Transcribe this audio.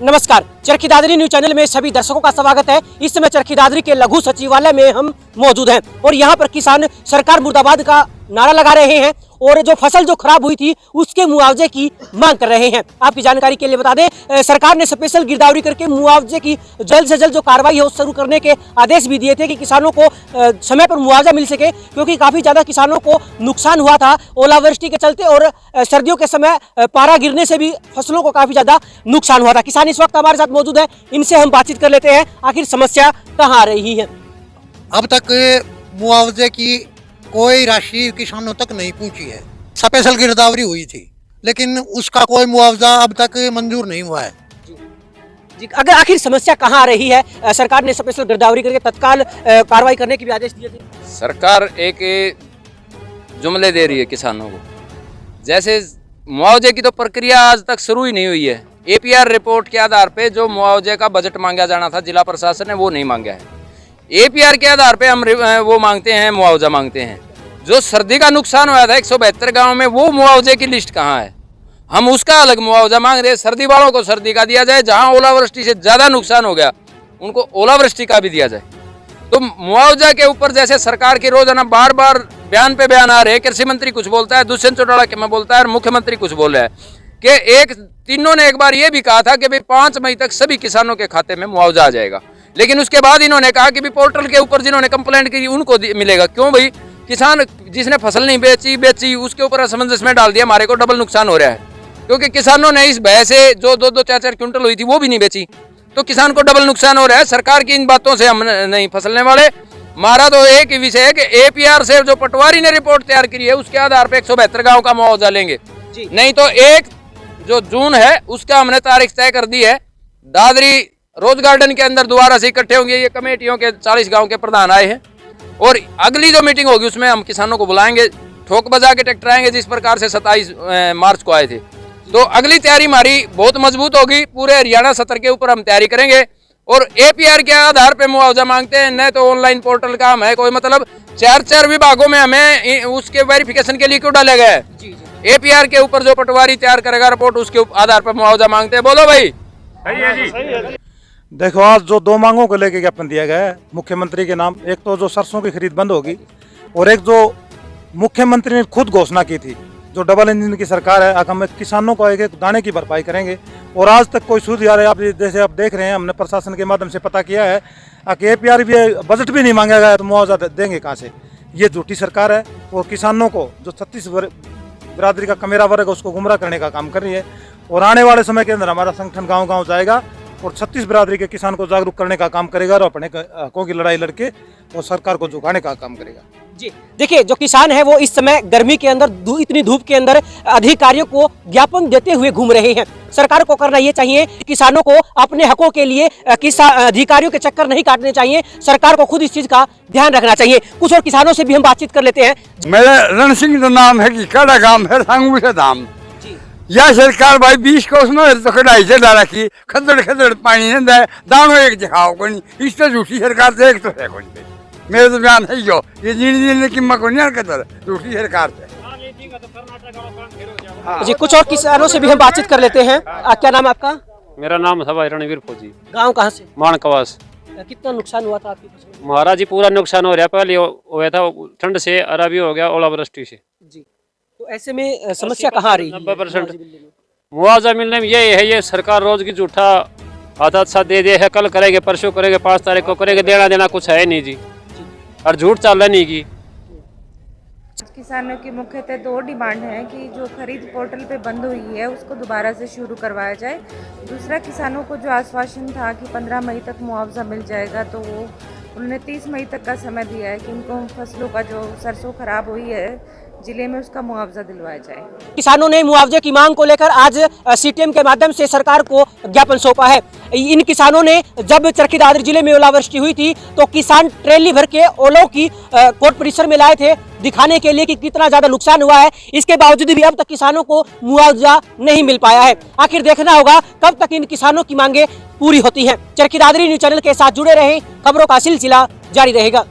नमस्कार, Charkhi Dadri news channel में सभी दर्शकों का स्वागत है। इस समय चरखी दादरी के लघु सचिवालय में हम मौजूद हैं और यहाँ पर किसान सरकार मुर्दाबाद का नारा लगा रहे हैं और जो फसल जो खराब हुई थी उसके मुआवजे की मांग कर रहे हैं। आपकी जानकारी के लिए बता दें, सरकार ने स्पेशल गिरदावरी करके मुआवजे की जल्द से जल्द जो कार्रवाई है वो शुरू करने के आदेश भी दिए थे कि किसानों को समय पर मुआवजा मिल सके, क्योंकि काफ़ी ज़्यादा किसानों को नुकसान हुआ था ओलावृष्टि के चलते और सर्दियों के समय पारा गिरने से भी फसलों को काफ़ी ज़्यादा नुकसान हुआ था। किसान इस वक्त हमारे साथ मौजूद है, इनसे हम बातचीत कर लेते हैं आखिर समस्या कहाँ आ रही है। अब तक मुआवजे की कोई राशि किसानों तक नहीं पहुंची है। स्पेशल गिरदावरी हुई थी लेकिन उसका कोई मुआवजा अब तक मंजूर नहीं हुआ है। जी, अगर आखिर समस्या कहाँ आ रही है? सरकार ने स्पेशल गिरदावरी करके तत्काल कार्रवाई करने के भी आदेश दिए थे। सरकार एक जुमले दे रही है किसानों को, जैसे मुआवजे की तो प्रक्रिया आज तक शुरू ही नहीं हुई है। एपीआर रिपोर्ट के आधार पे जो मुआवजे का बजट मांगा जाना था जिला प्रशासन ने वो नहीं मांगा है। एपीआर के आधार पे हम वो मांगते हैं, मुआवजा मांगते हैं। जो सर्दी का नुकसान हुआ था 172 गांव में, वो मुआवजे की लिस्ट कहाँ है? हम उसका अलग मुआवजा मांग रहे हैं। सर्दी वालों को सर्दी का दिया जाए, जहां ओलावृष्टि से ज़्यादा नुकसान हो गया उनको ओलावृष्टि का भी दिया जाए। तो मुआवजा के ऊपर जैसे सरकार की रोजाना बार बार बयान पे बयान आ रहे हैं। कृषि मंत्री कुछ बोलता है, दुष्यंत चौटाला के में बोलता है और मुख्यमंत्री कुछ बोल रहा है कि तीनों ने एक बार ये भी कहा था कि भाई 5 मई तक सभी किसानों के खाते में मुआवजा आ जाएगा। लेकिन उसके बाद इन्होंने कहा कि भी पोर्टल के ऊपर जिन्होंने कंप्लेंट की उनको मिलेगा। क्यों भाई? किसान जिसने फसल नहीं बेची उसके ऊपर असमंजस में डाल दिया, हमारे को डबल नुकसान हो रहा है, क्योंकि किसानों ने इस भय से जो 2-2, 4-4 क्विंटल हुई थी वो भी नहीं बेची, तो किसान को डबल नुकसान हो रहा है। सरकार की इन बातों से हम नहीं फसलने वाले। हमारा तो एक ही विषय है कि एपीआर से जो पटवारी ने रिपोर्ट तैयार की है उसके आधार पर 172 गाँव का मुआवजा लेंगे, नहीं तो 1 जो जून है उसका हमने तारीख तय कर दी है। दादरी रोज गार्डन के अंदर दोबारा से इकट्ठे होंगे ये कमेटियों के 40 गांव के प्रधान आए हैं और अगली जो मीटिंग होगी उसमें हम किसानों को बुलाएंगे, ठोक बजा के ट्रैक्टर आएंगे जिस प्रकार से 27 मार्च को आए थे। तो अगली तैयारी हमारी बहुत मजबूत होगी। पूरे हरियाणा सत्र के ऊपर हम तैयारी करेंगे और एपीआर के आधार पर मुआवजा मांगते हैं, न तो ऑनलाइन पोर्टल का हम है कोई मतलब 4 विभागों में हमें उसके वेरिफिकेशन के लिए क्यों डाला गया है। एपीआर के ऊपर जो पटवारी तैयार करेगा रिपोर्ट उसके आधार पर मुआवजा मांगते हैं। बोलो भाई। सही है जी। देखो, आज जो 2 मांगों को लेके ज्ञापन दिया गया है मुख्यमंत्री के नाम, एक तो जो सरसों की खरीद बंद होगी और एक जो मुख्यमंत्री ने खुद घोषणा की थी जो डबल इंजन की सरकार है, हम किसानों को एक दाने की भरपाई करेंगे और आज तक कोई सूद आ रहा है। आप जैसे आप देख रहे हैं, हमने प्रशासन के माध्यम से पता किया है कि एपीआर भी बजट भी नहीं मांगा गया तो मुआवजा देंगे कहाँ से? ये झूठी सरकार है और किसानों को जो 36 बिरादरी का कमेरा वर्ग उसको गुमराह करने का काम कर रही है। और आने वाले समय के अंदर हमारा संगठन गाँव-गाँव जाएगा और 36 बिरादरी के किसान को जागरूक करने का काम करेगा और अपने हकों की लड़ाई लड़के और सरकार को झुकाने का काम करेगा। जी देखिए, जो किसान है वो इस समय गर्मी के अंदर इतनी धूप के अंदर अधिकारियों को ज्ञापन देते हुए घूम रहे हैं। सरकार को करना ये चाहिए, किसानों को अपने हकों के लिए अधिकारियों के चक्कर नहीं काटने चाहिए। सरकार को खुद इस चीज का ध्यान रखना चाहिए। कुछ और किसानों से भी हम बातचीत कर लेते हैं। मेरा रण सिंह तो नाम है कि कड़ा गांव है सांगू से धाम। यह सरकार भाई 20 को उसमें तो कढ़ाई से डाला की खदड़ पानी नहीं दे दानो एक दिखाओ को नहीं। इस तो झूठी सरकार से एक तो है कोई मेरे तो बयान है जो ये जीने की मको नहीं कदर झूठी सरकार से। जी, कुछ और किसानों से भी हम बातचीत कर लेते हैं। क्या नाम है आपका? मेरा नाम है भाई रणवीर फौजी। गाँव कहाँ से? मानकवास। कितना नुकसान हुआ था आपकी फसल में? महाराज जी पूरा नुकसान हो रहा है। पहले हुआ था ठंड से, अरबी हो गया ओलावृष्टि से। जी, तो ऐसे में समस्या कहाँ आ रही है? 90% मुआवजा मिलने में ये है, ये सरकार रोज की झूठा आदत सा दे है, कल करेंगे परसों करेंगे 5 तारीख को करेंगे, देना कुछ है नहीं जी और झूठ चाल नहीं की। किसानों की मुख्यतः 2 डिमांड है कि जो खरीद पोर्टल पे बंद हुई है उसको दोबारा से शुरू करवाया जाए। दूसरा, किसानों को जो आश्वासन था कि 15 मई तक मुआवजा मिल जाएगा, तो वो उन्होंने 30 मई तक का समय दिया है कि उनको फसलों का जो सरसों खराब हुई है जिले में उसका मुआवजा दिलवाया जाए। किसानों ने मुआवजे की मांग को लेकर आज सीटीएम के माध्यम से सरकार को ज्ञापन सौंपा है। इन किसानों ने जब चरखी दादरी जिले में ओलावृष्टि हुई थी तो किसान ट्रेली भर के ओलों की कोर्ट परिसर में लाए थे दिखाने के लिए कि कितना ज्यादा नुकसान हुआ है। इसके बावजूद भी अब तक किसानों को मुआवजा नहीं मिल पाया है। आखिर देखना होगा कब तक इन किसानों की मांगे पूरी होती हैं। चरखी दादरी न्यूज चैनल के साथ जुड़े रहें, खबरों का सिलसिला जारी रहेगा।